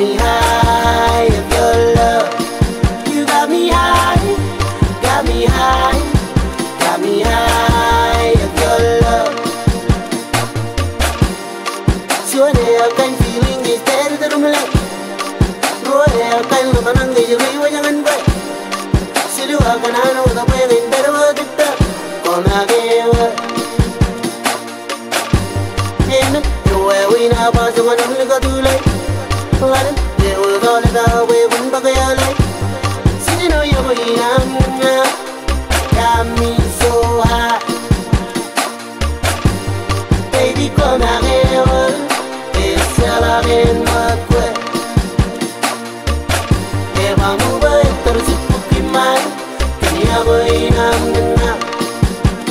me high of your love. You got me high, got me high, got me high of your love. Sure, I can feeling is better than me. Roy, I can look on the way and way. Silu, I can know the way in better word. Gonna give up. Where we now pass the one of the too late. There was all the way when Bagayale. Sitting on your way, got me so high. Baby, come out here. It's all I'm in my way. If I'm over, there's a book in mind. Can you have a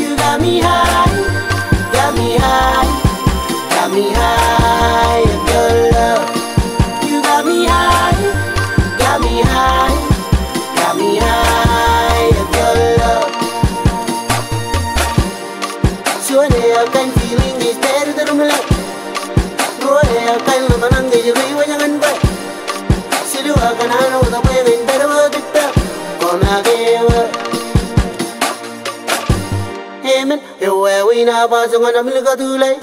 you got me high, got me high. Got me high of your love. You got me high, got me high, got me high of your love. Sure, I can feeling is better than me. Roy, I can look on the way and way. Silu, I can know the way in better word. Gonna give up. Hey man, where we now pass on a milk too late.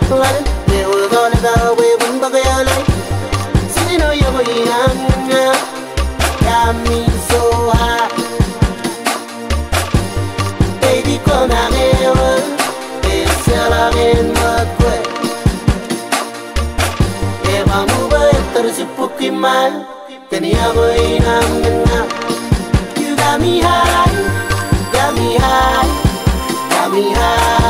There was all the way when Bagayale. Sitting on your way, got me so high. Baby, come out here. It's all I'm in my way. If I'm over, there's a book in mind. Can you have a you got me high, got me high, got me high.